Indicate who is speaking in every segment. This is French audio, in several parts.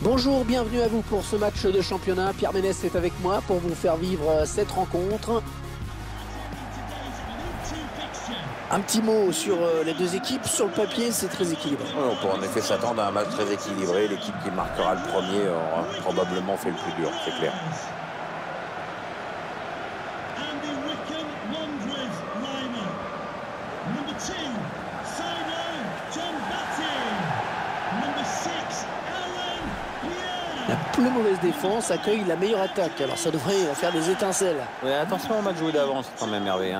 Speaker 1: Bonjour, bienvenue à vous pour ce match de championnat. Pierre Ménès est avec moi pour vous faire vivre cette rencontre. Un petit mot sur les deux équipes. Sur le papier, c'est très équilibré.
Speaker 2: On peut en effet s'attendre à un match très équilibré. L'équipe qui marquera le premier aura probablement fait le plus dur, c'est clair.
Speaker 1: La plus mauvaise défense accueille la meilleure attaque. Alors ça devrait faire des étincelles.
Speaker 2: Ouais, attention au match joué d'avance quand même, Hervé.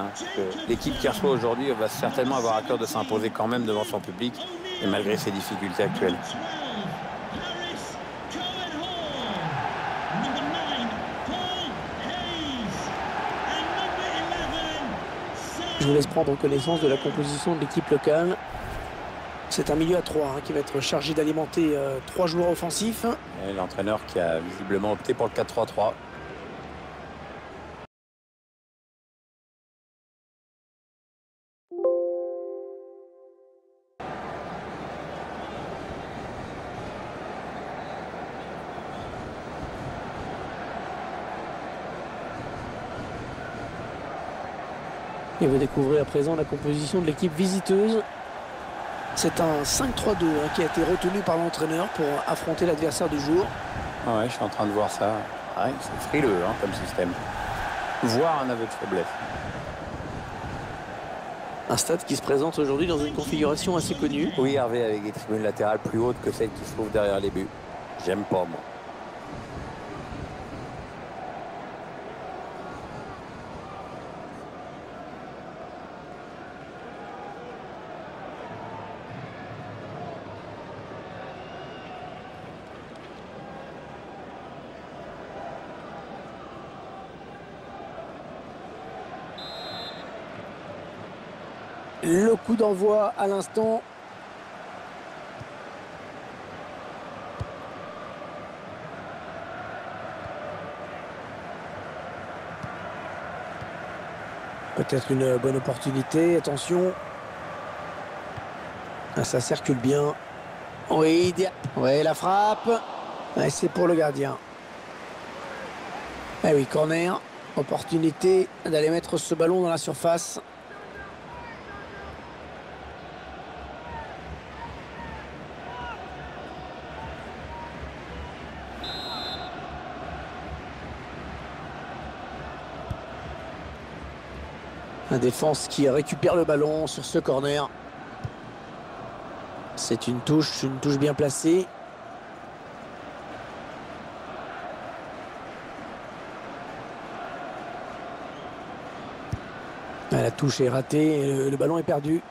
Speaker 2: L'équipe qui reçoit aujourd'hui va certainement avoir à cœur de s'imposer quand même devant son public, et malgré ses difficultés actuelles.
Speaker 1: Je vous laisse prendre connaissance de la composition de l'équipe locale. C'est un milieu à 3 qui va être chargé d'alimenter 3 joueurs offensifs.
Speaker 2: L'entraîneur qui a visiblement opté pour le 4-3-3.
Speaker 1: Et vous découvrez à présent la composition de l'équipe visiteuse. C'est un 5-3-2 qui a été retenu par l'entraîneur pour affronter l'adversaire du jour.
Speaker 2: Ouais, je suis en train de voir ça. Ouais, c'est frileux comme système. Voire un aveu de faiblesse.
Speaker 1: Un stade qui se présente aujourd'hui dans une configuration assez connue.
Speaker 2: Oui, Hervé, avec des tribunes latérales plus hautes que celles qui se trouvent derrière les buts. J'aime pas, moi.
Speaker 1: Le coup d'envoi à l'instant. Peut-être une bonne opportunité. Attention. Ah, ça circule bien. Oui, la frappe. Ouais, c'est pour le gardien. Eh oui, corner. Opportunité d'aller mettre ce ballon dans la surface. La défense qui récupère le ballon sur ce corner. C'est une touche bien placée. La touche est ratée et le ballon est perdu.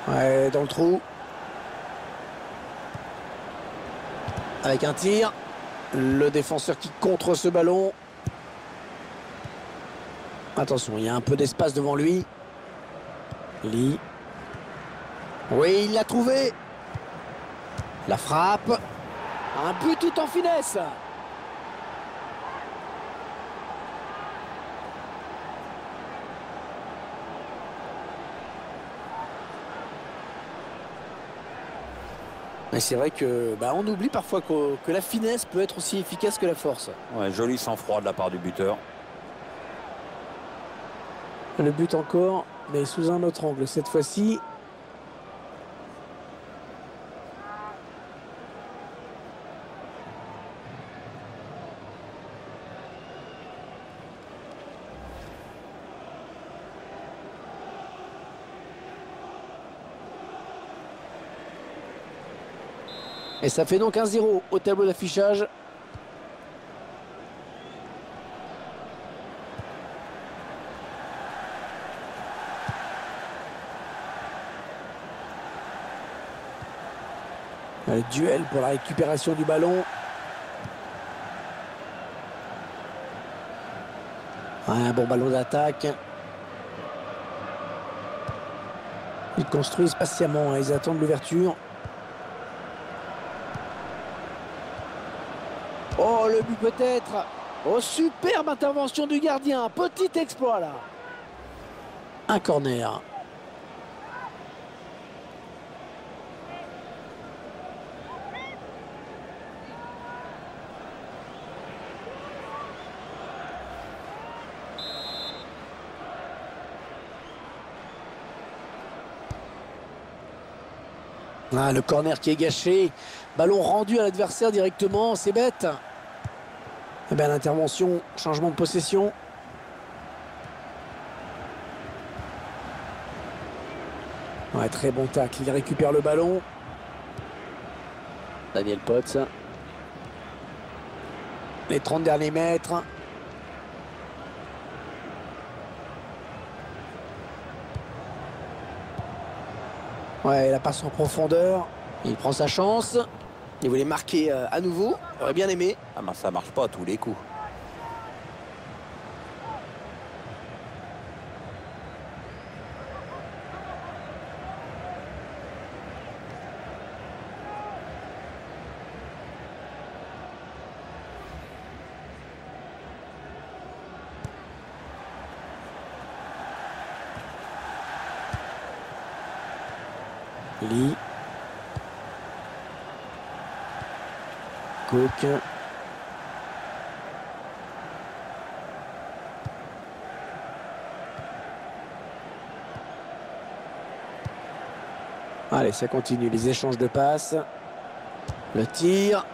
Speaker 1: Ouais, dans le trou. Avec un tir. Le défenseur qui contre ce ballon. Attention, il y a un peu d'espace devant lui. Lee. Oui, il l'a trouvé. La frappe. Un but tout en finesse. Mais c'est vrai que on oublie parfois que la finesse peut être aussi efficace que la force.
Speaker 2: Ouais, joli sang-froid de la part du buteur.
Speaker 1: Le but encore, mais sous un autre angle cette fois-ci. Et ça fait donc 1-0 au tableau d'affichage. Le duel pour la récupération du ballon. Un bon ballon d'attaque. Ils construisent patiemment, ils attendent l'ouverture. Oh, le but peut-être. Oh, superbe intervention du gardien. Petit exploit là. Un corner. Ah, le corner qui est gâché. Ballon rendu à l'adversaire directement, c'est bête. Eh bien, l'intervention, changement de possession. Ouais, très bon tacle. Il récupère le ballon. Daniel Potts. Les 30 derniers mètres. Ouais, la passe en profondeur. Il prend sa chance. Il voulait marquer à nouveau. Il aurait bien aimé.
Speaker 2: Ah ben ça marche pas à tous les coups.
Speaker 1: Lee. Cook. Allez, ça continue. Les échanges de passes. Le tir.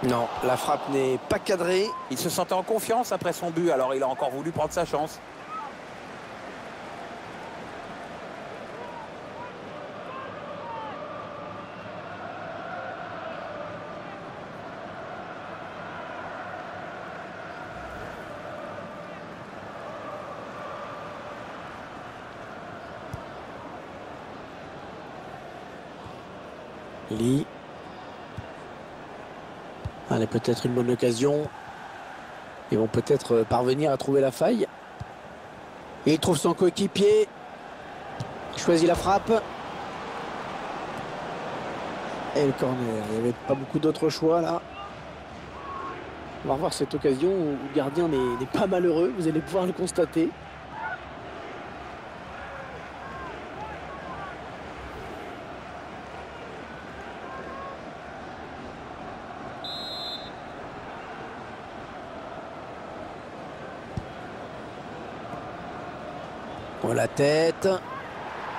Speaker 1: Non, la frappe n'est pas cadrée.
Speaker 2: Il se sentait en confiance après son but, alors il a encore voulu prendre sa chance.
Speaker 1: Lee. Allez, peut-être une bonne occasion. Ils vont peut-être parvenir à trouver la faille. Et il trouve son coéquipier. Il choisit la frappe. Et le corner. Il n'y avait pas beaucoup d'autres choix là. On va revoir cette occasion où le gardien n'est pas malheureux. Vous allez pouvoir le constater. Pour la tête.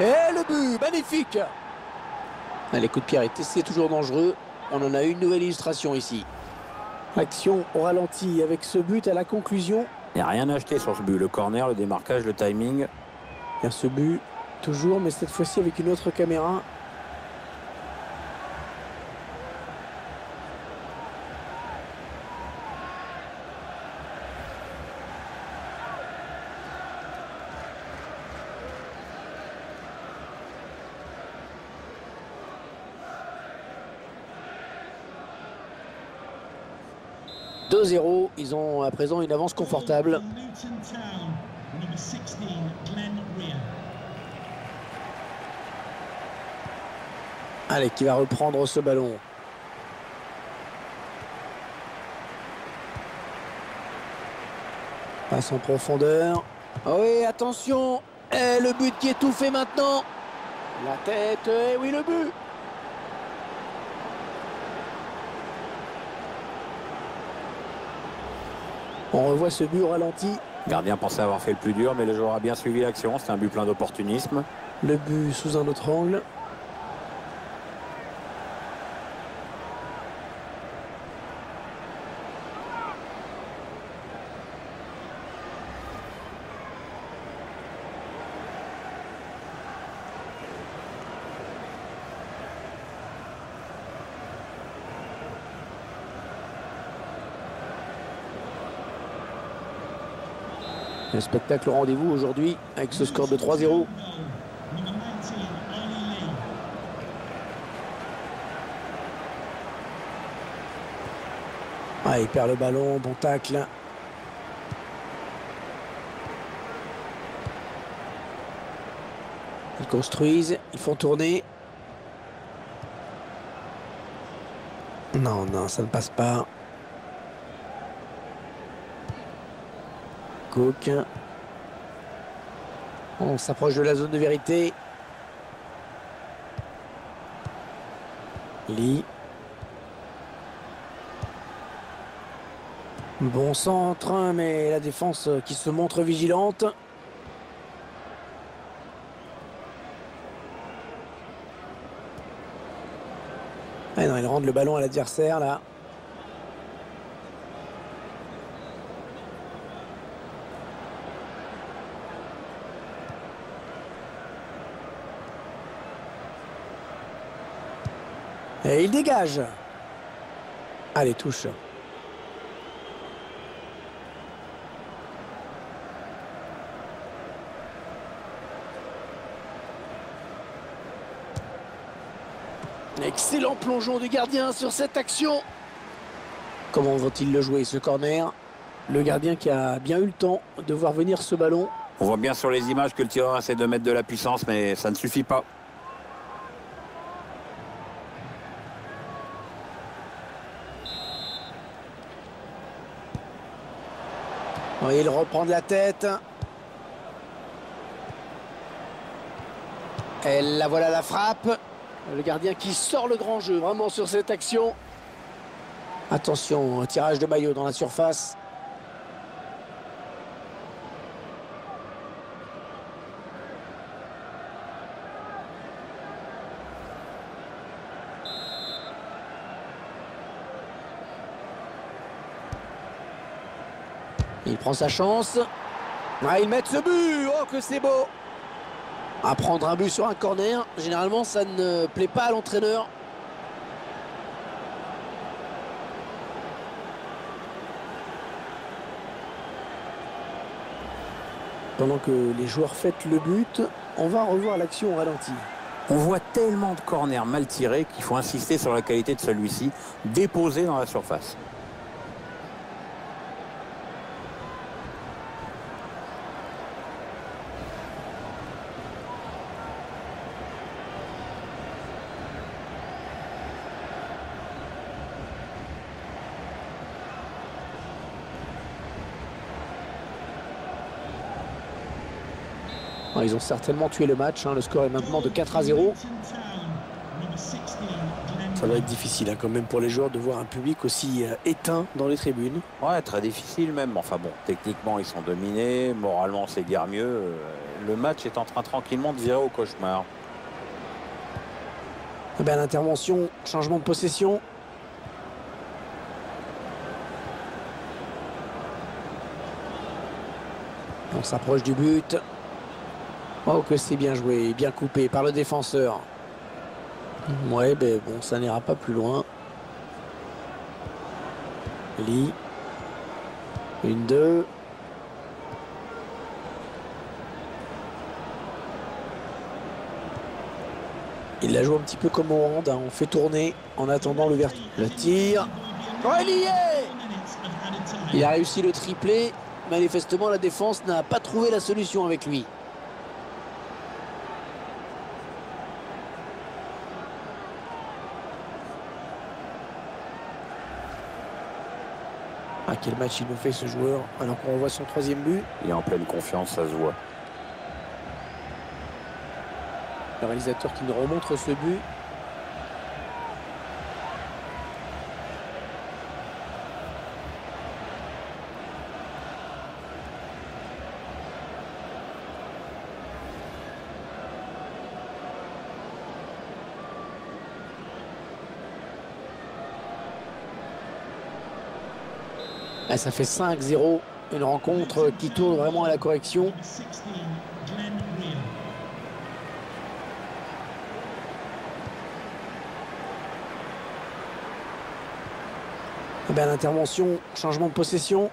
Speaker 1: Et le but, magnifique. Les coups de pied arrêtés, c'est toujours dangereux. On en a une nouvelle illustration ici. Action au ralenti avec ce but à la conclusion.
Speaker 2: Il n'y a rien à acheter sur ce but. Le corner, le démarquage, le timing.
Speaker 1: Il y a ce but, toujours, mais cette fois-ci avec une autre caméra. « 2-0, ils ont à présent une avance confortable. Allez, qui va reprendre ce ballon? Passe en profondeur. Oh oui, attention. Et le but qui est tout fait maintenant. La tête, et oui, le but. On revoit ce but au ralenti.
Speaker 2: Le gardien pensait avoir fait le plus dur, mais le joueur a bien suivi l'action. C'est un but plein d'opportunisme.
Speaker 1: Le but sous un autre angle. Un spectacle au rendez-vous aujourd'hui avec ce score de 3-0. Ah, il perd le ballon, bon tacle. Ils construisent, ils font tourner. Non, non, ça ne passe pas. Cook. On s'approche de la zone de vérité. Lee. Bon centre, mais la défense qui se montre vigilante. Ah non, il rend le ballon à l'adversaire là. Et il dégage. Allez, touche. Excellent plongeon du gardien sur cette action. Comment vont-ils le jouer ce corner? Le gardien qui a bien eu le temps de voir venir ce ballon.
Speaker 2: On voit bien sur les images que le tireur essaie de mettre de la puissance, mais ça ne suffit pas.
Speaker 1: Oui, il reprend de la tête. Et la voilà la frappe. Le gardien qui sort le grand jeu vraiment sur cette action. Attention, un tirage de maillot dans la surface. Il prend sa chance. Ah, ils mettent ce but. Oh, que c'est beau. À prendre un but sur un corner, généralement, ça ne plaît pas à l'entraîneur. Pendant que les joueurs fêtent le but, on va revoir l'action au ralenti.
Speaker 2: On voit tellement de corners mal tirés qu'il faut insister sur la qualité de celui-ci, déposé dans la surface.
Speaker 1: Ils ont certainement tué le match. Le score est maintenant de 4-0. Ça va être difficile quand même pour les joueurs de voir un public aussi éteint dans les tribunes.
Speaker 2: Ouais, très difficile même. Enfin bon, techniquement, ils sont dominés. Moralement, c'est guère mieux. Le match est en train tranquillement de virer au cauchemar.
Speaker 1: L'intervention, changement de possession. On s'approche du but. Oh, que c'est bien joué, bien coupé par le défenseur. Ouais, ben bon, ça n'ira pas plus loin. Lee. 1-2. Il la joue un petit peu comme au hand. On fait tourner en attendant l'ouverture. Le tir. Oh, il y est! Il a réussi le triplé. Manifestement, la défense n'a pas trouvé la solution avec lui. Ah, quel match il nous fait ce joueur, alors qu'on revoit son 3e but.
Speaker 2: Il est en pleine confiance, ça se voit.
Speaker 1: Le réalisateur qui nous remontre ce but. Ah, ça fait 5-0, une rencontre qui tourne vraiment à la correction. L'intervention, changement de possession.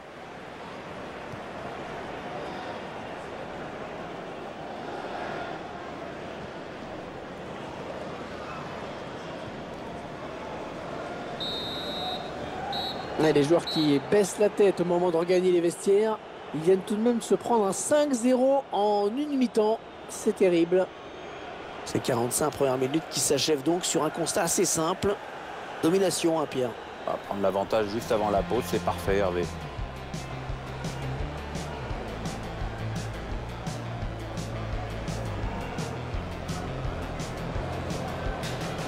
Speaker 1: Et les joueurs qui baissent la tête au moment de regagner les vestiaires, ils viennent tout de même se prendre un 5-0 en une mi-temps. C'est terrible. Ces 45 premières minutes qui s'achèvent donc sur un constat assez simple. Domination, Pierre.
Speaker 2: On va prendre l'avantage juste avant la pause, c'est parfait, Hervé.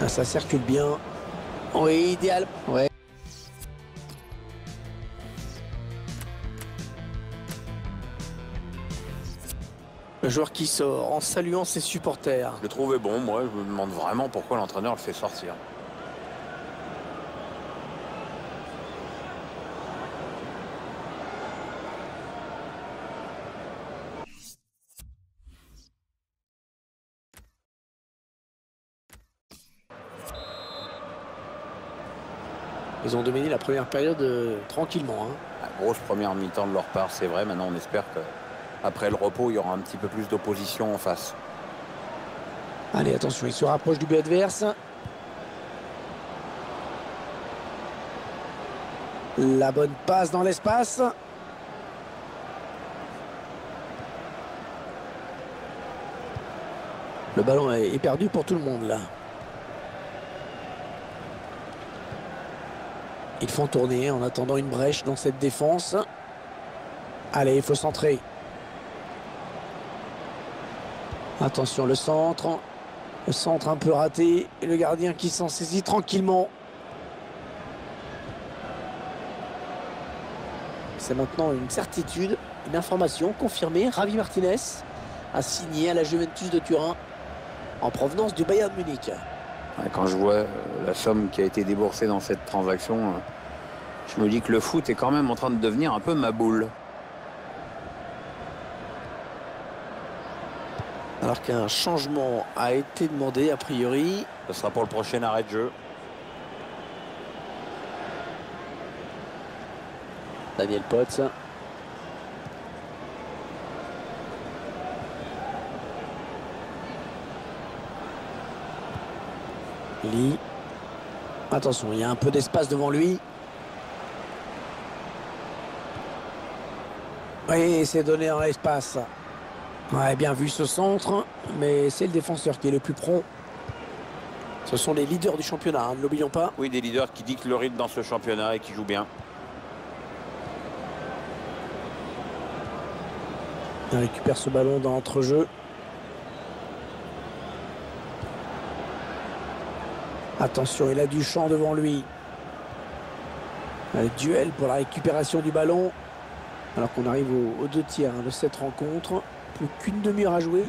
Speaker 1: Ah, ça circule bien. Oui, idéal. Ouais. Le joueur qui sort en saluant ses supporters.
Speaker 2: Je le trouvais bon, moi. Je me demande vraiment pourquoi l'entraîneur le fait sortir.
Speaker 1: Ils ont dominé la première période tranquillement. Hein.
Speaker 2: La grosse première mi-temps de leur part, c'est vrai. Maintenant, on espère qu'après le repos, il y aura un petit peu plus d'opposition en face.
Speaker 1: Allez, attention, il se rapproche du but adverse. La bonne passe dans l'espace. Le ballon est perdu pour tout le monde là. Ils font tourner en attendant une brèche dans cette défense. Allez, il faut centrer. Attention, le centre. Le centre un peu raté. Et le gardien qui s'en saisit tranquillement. C'est maintenant une certitude, une information confirmée. Javi Martinez a signé à la Juventus de Turin en provenance du Bayern Munich.
Speaker 2: Quand je vois la somme qui a été déboursée dans cette transaction, je me dis que le foot est quand même en train de devenir un peu ma boule.
Speaker 1: Alors qu'un changement a été demandé a priori.
Speaker 2: Ce sera pour le prochain arrêt de jeu.
Speaker 1: Daniel Potts. Lee. Attention, il y a un peu d'espace devant lui. Oui, c'est donné dans l'espace. Ouais, bien vu ce centre, mais c'est le défenseur qui est le plus prompt. Ce sont les leaders du championnat, hein, ne l'oublions pas.
Speaker 2: Oui, des leaders qui dictent le rythme dans ce championnat et qui jouent bien.
Speaker 1: Il récupère ce ballon dans l'entrejeu. Attention, il a du champ devant lui. Le duel pour la récupération du ballon. Alors qu'on arrive aux 2 tiers de cette rencontre. Plus qu'une demi-heure à jouer.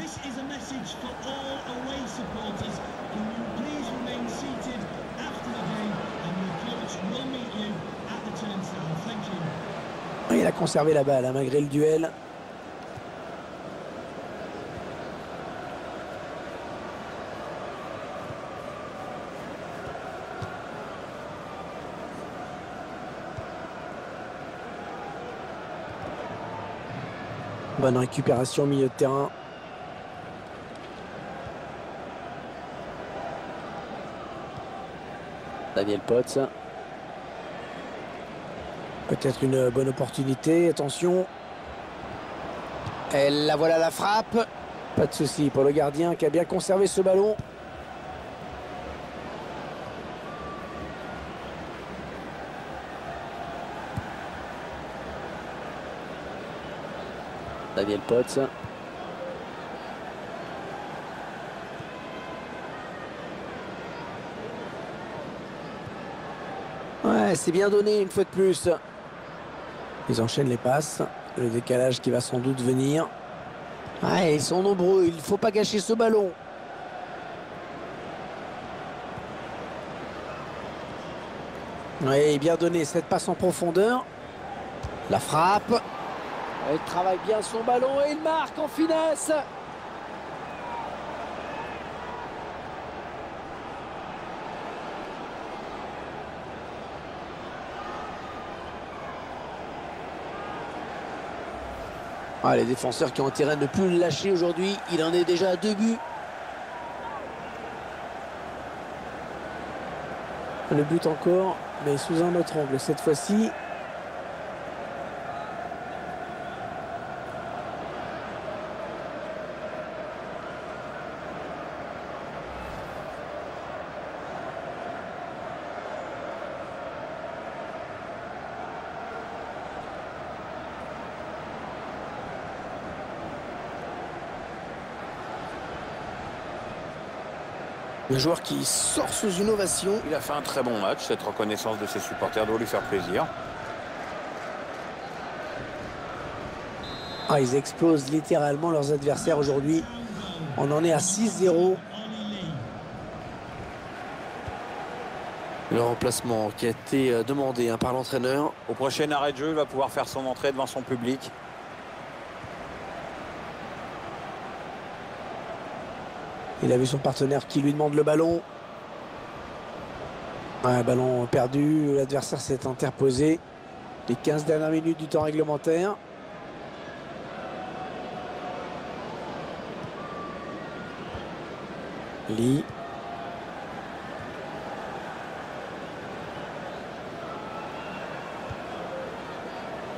Speaker 1: Il a conservé la balle hein, malgré le duel. Bonne récupération au milieu de terrain. Daniel Potts. Peut-être une bonne opportunité. Attention. Et la voilà la frappe. Pas de souci pour le gardien qui a bien conservé ce ballon. Daniel Potts. Ouais, c'est bien donné une fois de plus. Ils enchaînent les passes. Le décalage qui va sans doute venir. Ouais, ils sont nombreux. Il ne faut pas gâcher ce ballon. Ouais, bien donné cette passe en profondeur. La frappe. Il travaille bien son ballon et il marque en finesse. Ah, les défenseurs qui ont intérêt à ne plus le lâcher aujourd'hui. Il en est déjà à 2 buts. Le but encore, mais sous un autre angle cette fois-ci. Un joueur qui sort sous une ovation.
Speaker 2: Il a fait un très bon match. Cette reconnaissance de ses supporters doit lui faire plaisir.
Speaker 1: Ah, ils explosent littéralement leurs adversaires aujourd'hui. On en est à 6-0. Le remplacement qui a été demandé par l'entraîneur.
Speaker 2: Au prochain arrêt de jeu, il va pouvoir faire son entrée devant son public. Il a vu son partenaire qui lui demande le ballon.
Speaker 1: Ouais, ballon perdu, l'adversaire s'est interposé. Les 15 dernières minutes du temps réglementaire. Lee.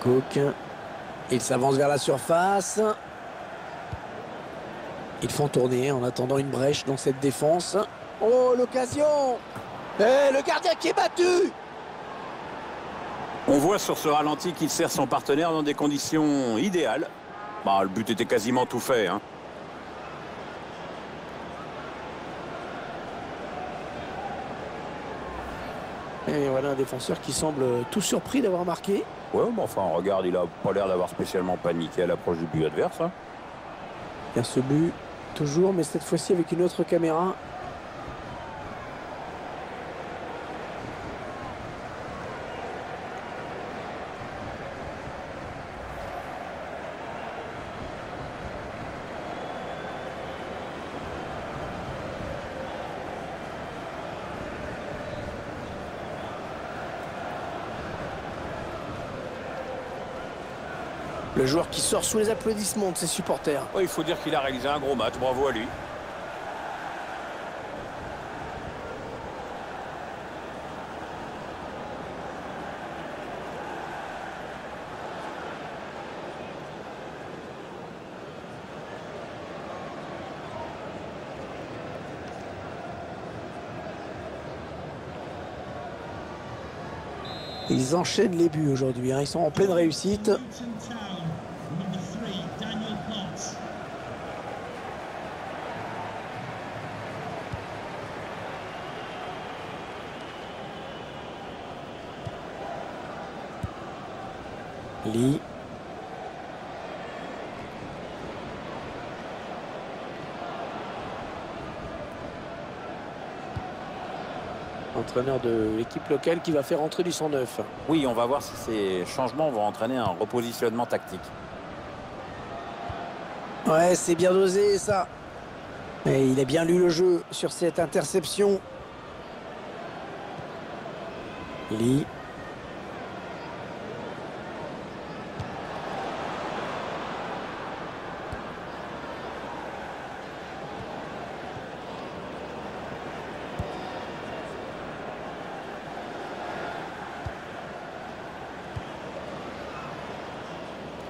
Speaker 1: Cook. Il s'avance vers la surface. Ils font tourner en attendant une brèche dans cette défense. Oh, l'occasion! Et le gardien qui est battu!
Speaker 2: On voit sur ce ralenti qu'il sert son partenaire dans des conditions idéales. Bah, le but était quasiment tout fait, hein.
Speaker 1: Et voilà un défenseur qui semble tout surpris d'avoir marqué.
Speaker 2: Ouais, mais enfin, regarde, il a pas l'air d'avoir spécialement paniqué à l'approche du but adverse, hein.
Speaker 1: Il y a ce but, toujours, mais cette fois-ci avec une autre caméra. Le joueur qui sort sous les applaudissements de ses supporters.
Speaker 2: Ouais, il faut dire qu'il a réalisé un gros match, bravo à lui.
Speaker 1: Ils enchaînent les buts aujourd'hui, hein. Ils sont en pleine réussite. Lee. Entraîneur de l'équipe locale qui va faire entrer du 109.
Speaker 2: Oui, on va voir si ces changements vont entraîner un repositionnement tactique.
Speaker 1: Ouais, c'est bien dosé ça. Et il a bien lu le jeu sur cette interception. Lee.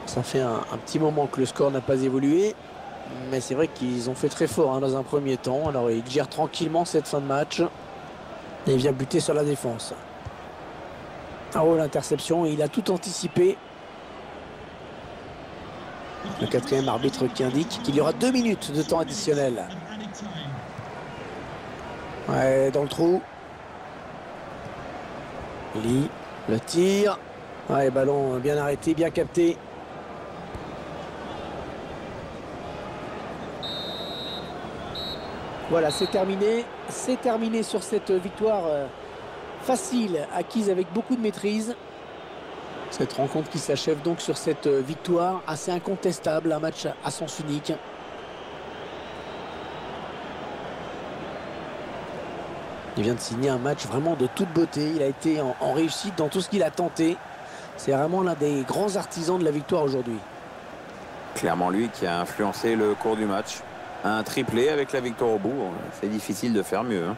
Speaker 1: Ça fait un petit moment que le score n'a pas évolué. Mais c'est vrai qu'ils ont fait très fort, hein, dans un premier temps. Alors ils gèrent tranquillement cette fin de match. Et il vient buter sur la défense. Oh, l'interception, il a tout anticipé. Le quatrième arbitre qui indique qu'il y aura 2 minutes de temps additionnel. Ouais, dans le trou. Lee, le tir. Ouais, ballon bien arrêté, bien capté. Voilà, c'est terminé. C'est terminé sur cette victoire facile, acquise avec beaucoup de maîtrise. Cette rencontre qui s'achève donc sur cette victoire assez incontestable, un match à sens unique. Il vient de signer un match vraiment de toute beauté. Il a été en réussite dans tout ce qu'il a tenté. C'est vraiment l'un des grands artisans de la victoire aujourd'hui.
Speaker 2: Clairement lui qui a influencé le cours du match. Un triplé avec la victoire au bout, c'est difficile de faire mieux, hein.